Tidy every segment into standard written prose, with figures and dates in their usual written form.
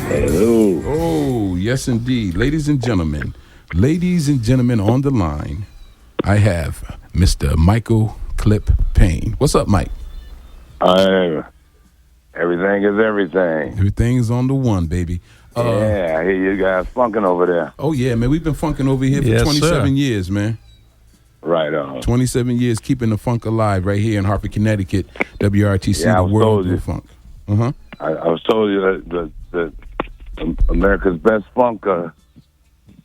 Hello. Oh, yes, indeed. Ladies and gentlemen, on the line, I have Mr. Michael Clip Payne. What's up, Mike? Everything is everything. Everything is on the one, baby. Yeah, I hear you guys funking over there. Oh, yeah, man. We've been funking over here for 27 years, man. Right on. 27 years keeping the funk alive right here in Hartford, Connecticut. WRTC, the world of funk. Uh-huh. I was told you that America's best funk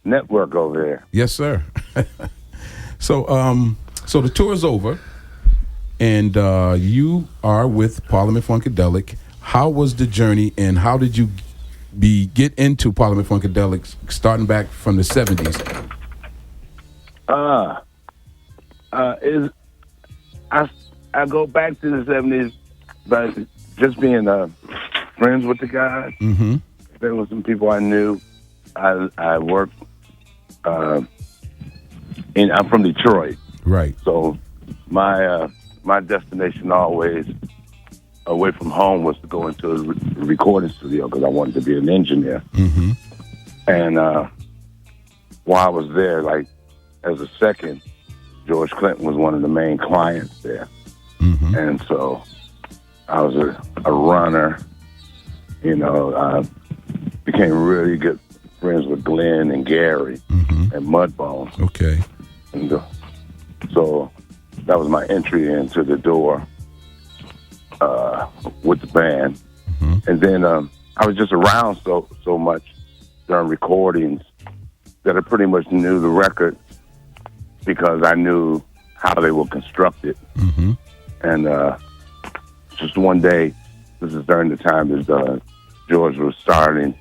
network over there. Yes, sir. So the tour is over, and you are with Parliament-Funkadelic. How was the journey, and how did you get into Parliament-Funkadelic, starting back from the 70s? I go back to the 70s by just being friends with the guys. Mm-hmm. There were some people I knew. I worked. I'm from Detroit, right? So my destination always away from home was to go into a recording studio because I wanted to be an engineer. Mm-hmm. And while I was there, like as a second, George Clinton was one of the main clients there. Mm-hmm. And so I was a runner, became really good friends with Glenn and Gary and Mudbone. Okay. And so that was my entry into the door with the band. Mm-hmm. And then I was just around so much during recordings that I pretty much knew the record because I knew how they were constructed. Mm-hmm. And just one day, this is during the time that George was starting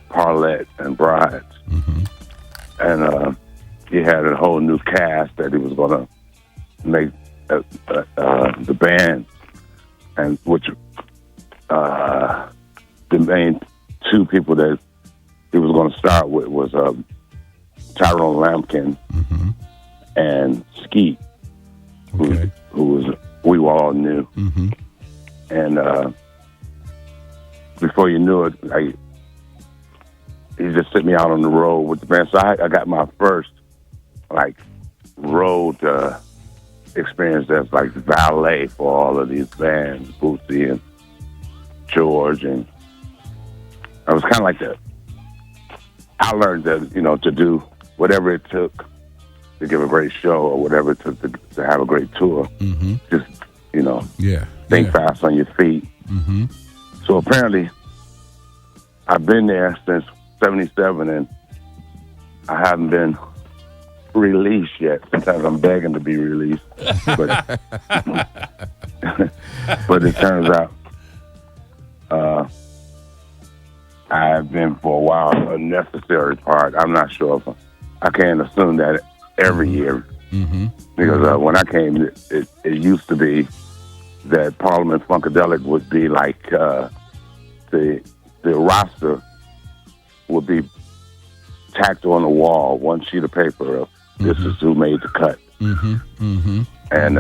Parlette and Brides. Mm-hmm. And he had a whole new cast that he was going to make the band, and which the main two people that he was going to start with was Tyrone Lampkin and Skeet, who we all knew. Mm-hmm. And before you knew it, he just sent me out on the road with the band. So I got my first road experience as valet for all of these bands, Bootsy and George, and I was kind of like that. I learned that to do whatever it took to give a great show or whatever it took to have a great tour. Mm-hmm. Just yeah, think fast on your feet. Mm-hmm. So apparently, I've been there since '77, and I haven't been released yet. Sometimes I'm begging to be released, but but it turns out I've been for a while a necessary part. I'm not sure if I can't assume that every year because when I came, it used to be that Parliament-Funkadelic would be like the roster would be tacked on the wall, one sheet of paper of this is who made the cut. Mm-hmm. Mm-hmm. And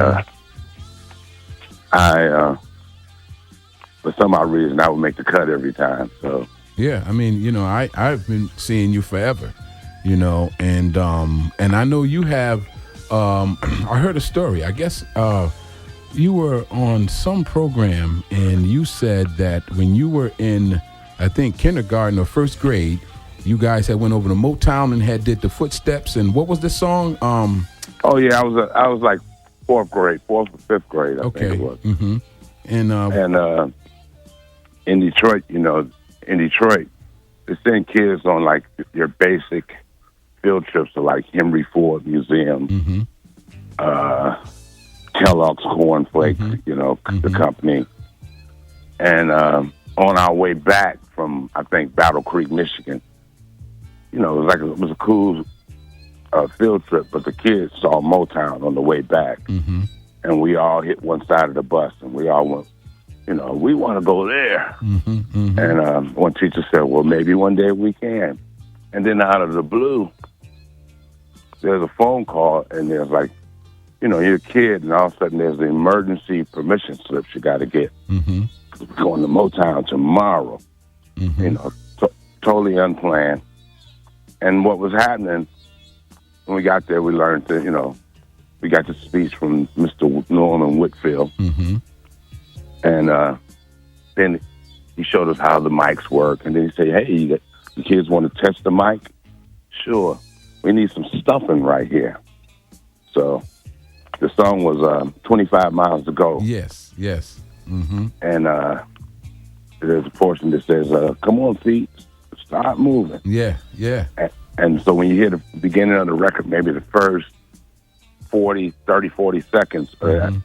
I, for some odd reason, I would make the cut every time. So yeah, I mean, I've been seeing you forever, and I know you have. I heard a story. I guess you were on some program, and you said that when you were in, I think, kindergarten or first grade, you guys had went over to Motown and did the Footsteps, and what was the song? Oh yeah, I was like fourth or fifth grade. I think it was. Mm-hmm. And in Detroit, they send kids on your basic field trips to Henry Ford Museum, Kellogg's Corn Flakes, the company. And on our way back from, I think, Battle Creek, Michigan, it was a cool field trip, but the kids saw Motown on the way back. Mm-hmm. And we all hit one side of the bus, and we all went, we want to go there. Mm-hmm. Mm-hmm. And one teacher said, well, maybe one day we can. And then out of the blue, there's a phone call, and there's you're a kid, and all of a sudden there's the emergency permission slips you got to get. Mm-hmm. Going to Motown tomorrow. Mm-hmm. totally unplanned. And what was happening when we got there, we learned that, we got the speech from Mr. Norman Wakefield. Mm-hmm. And then he showed us how the mics work. And then he said, hey, the kids want to test the mic? Sure. We need some stuffing right here. So the song was 25 Miles to Go. Yes. Mm-hmm. And there's a portion that says, come on, feet, start moving. Yeah. And so when you hear the beginning of the record, maybe the first 30, 40 seconds of that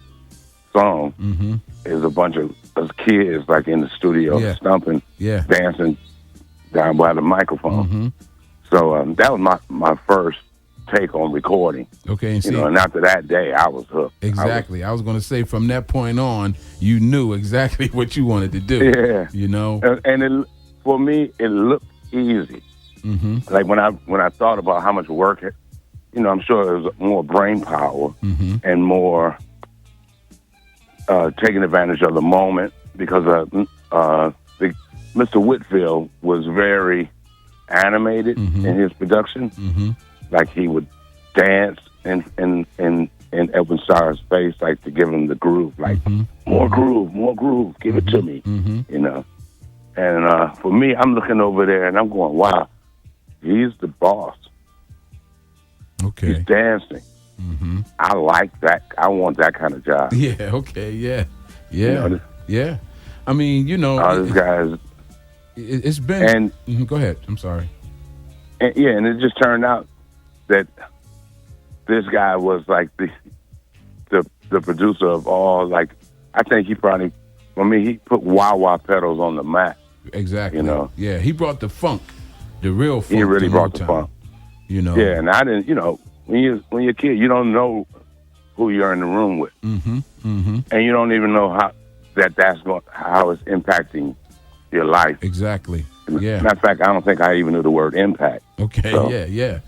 song is a bunch of us kids like in the studio stomping, dancing down by the microphone. Mm-hmm. So that was my first take on recording. Okay, and and after that day, I was hooked. Exactly. I was going to say from that point on, you knew exactly what you wanted to do. Yeah. And for me, it looked easy. Mm-hmm. Like when I thought about how much work it, I'm sure it was more brain power and more taking advantage of the moment because Mr. Whitfield was very animated in his production. Mm-hmm. Like he would dance in Edwin Starr's face, like to give him the groove, like more groove, give it to me, And for me, I'm looking over there and I'm going, wow, he's the boss. Okay. He's dancing. Mm-hmm. I like that. I want that kind of job. Yeah. Okay. Yeah. Yeah. I mean, all these guys. It's been. And go ahead. I'm sorry. And it just turned out that this guy was like the producer of all. Like, I think he probably, he put wah-wah pedals on the map. Exactly. Yeah, he brought the funk, the real funk. He really brought the funk. Yeah, and I didn't. When you're a kid, you don't know who you're in the room with, and you don't even know how it's impacting your life. Exactly. Yeah. Matter of fact, I don't think I even knew the word impact. Okay. So, yeah.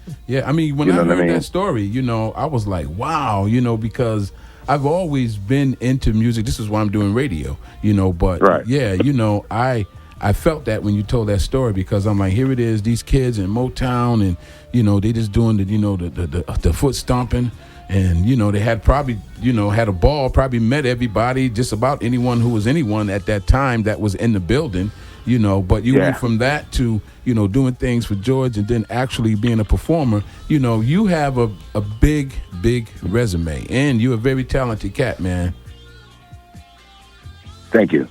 I mean, when I heard that story, I was like, wow, because I've always been into music. This is why I'm doing radio, But right. I felt that when you told that story because I'm like, here it is, these kids in Motown, and they just doing the foot stomping, and they had probably had a ball, probably met everybody, just about anyone who was anyone at that time that was in the building, But you went from that to doing things for George, and then actually being a performer. You have a big resume, and you're a very talented cat, man. Thank you.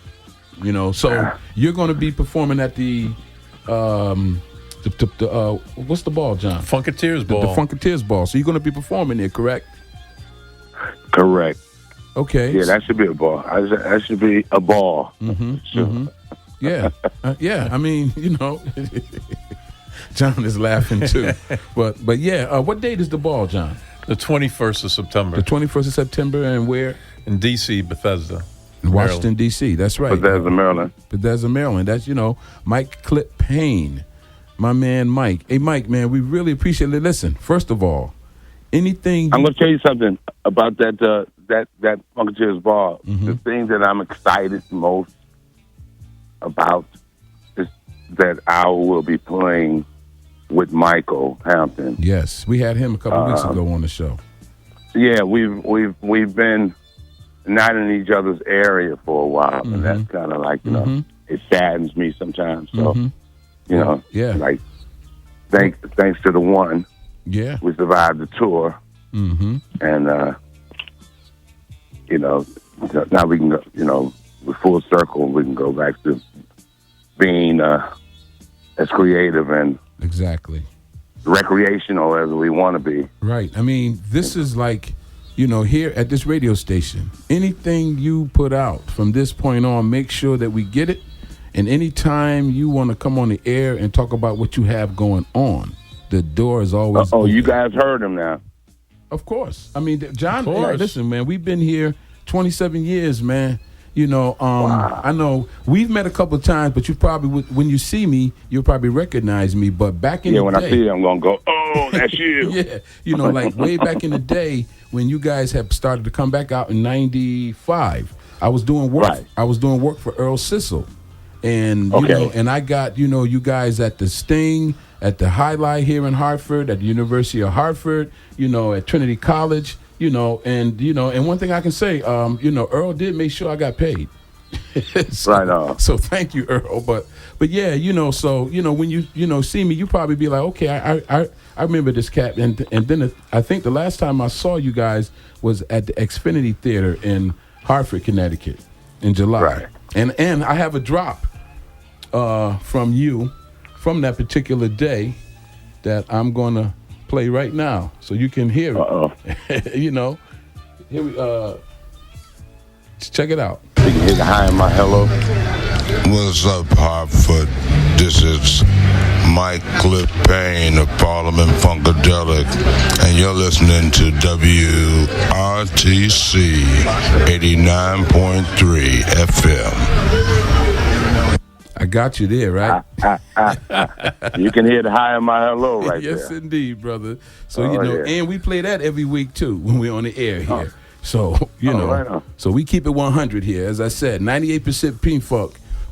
So you're going to be performing at the what's the ball, John? Funkateers Ball. The Funkateers Ball. So you're going to be performing there, correct? Correct. Okay. Yeah, that should be a ball. That should be a ball. Mm-hmm. Sure. Mm-hmm. Yeah. I mean, John is laughing too. But yeah. What date is the ball, John? The 21st of September. The 21st of September, and where? In D.C., Bethesda. In Washington, D.C., that's right. Bethesda, Maryland. That's, Mike Clip Payne, my man Mike. Hey, Mike, man, we really appreciate it. Listen, first of all, anything... I'm going to tell you something about that Funkateers Ball. Mm-hmm. The thing that I'm excited most about is that I will be playing with Michael Hampton. Yes, we had him a couple weeks ago on the show. Yeah, we've been not in each other's area for a while, and that's kind of like it saddens me sometimes. So like thanks to the one, we survived the tour, and now we can go, with full circle, we can go back to being as creative and exactly recreational as we want to be. Right. I mean, this is like, here at this radio station, anything you put out from this point on, make sure that we get it. And anytime you want to come on the air and talk about what you have going on, the door is always open. You guys heard him now. Of course. I mean, John, hey, listen, man, we've been here 27 years, man. Wow. I know we've met a couple of times, but you probably, when you see me, you'll probably recognize me. But back in the day, when I see you, I'm gonna go, oh, that's you. Yeah, like way back in the day when you guys have started to come back out in '95, I was doing work. Right. I was doing work for Earl Sissel, And and I got you guys at the Sting, at the Highlight here in Hartford, at the University of Hartford, at Trinity College, and one thing I can say, Earl did make sure I got paid. Right on. So thank you, Earl. But yeah, so when you see me, you probably be like, okay, I remember this cat, and then I think the last time I saw you guys was at the Xfinity Theater in Hartford, Connecticut, in July. Right. And I have a drop from you from that particular day that I'm gonna play right now, so you can hear it. Here we check it out. You can hear the high in my hello. What's up, Hartford? This is Mike Cliff Payne of Parliament-Funkadelic, and you're listening to WRTC 89.3 FM. I got you there, right? You can hear the high in my hello right yes, there. Yes, indeed, brother. So, yeah. And we play that every week, too, when we're on the air here. So, right so we keep it 100 here. As I said, 98%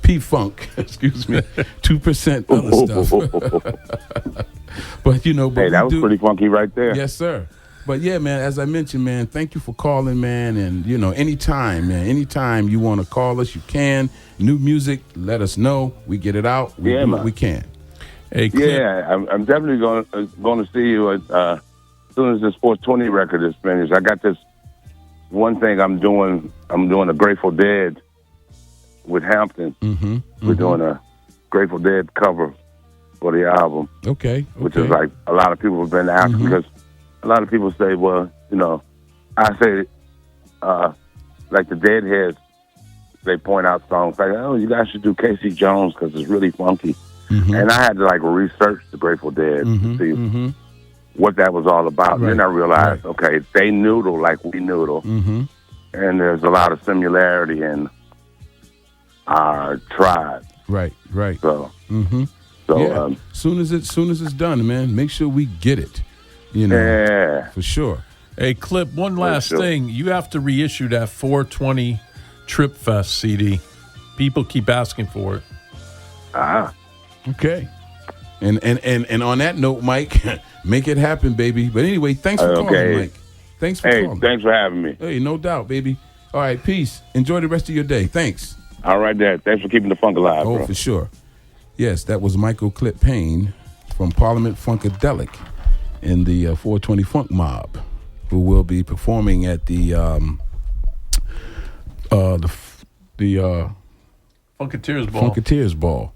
P-Funk, excuse me, 2% other stuff. But, hey, that was pretty funky right there. Yes, sir. But, yeah, man, as I mentioned, man, thank you for calling, man. And, anytime you want to call us, you can. New music, let us know. We get it out. We do what we can. Hey, yeah, I'm definitely going to see you as soon as this 420 record is finished. I got this one thing I'm doing a Grateful Dead with Hampton. We're doing a Grateful Dead cover for the album. Okay. Which is like a lot of people have been asking because a lot of people say, well, I say, like the Deadheads, they point out songs like, oh, you guys should do Casey Jones because it's really funky. And I had to like research the Grateful Dead to see what that was all about. Right. And then I realized, okay, they noodle like we noodle. And there's a lot of similarity in our tribe. Right. So, yeah. Soon as it's done, man, make sure we get it. Yeah. For sure. Hey, Clip, one last thing. You have to reissue that 420 Trip Fest CD. People keep asking for it. Okay. And on that note, Mike, make it happen, baby. But anyway, thanks for calling, Mike. Thanks for calling. Thanks for having me. Hey, no doubt, baby. All right, peace. Enjoy the rest of your day. Thanks. All right, Dad. Thanks for keeping the funk alive, bro. For sure. Yes, that was Michael Clip Payne from Parliament-Funkadelic in the 420 Funk Mob, who will be performing at the Funketeers Ball. Funketeers Ball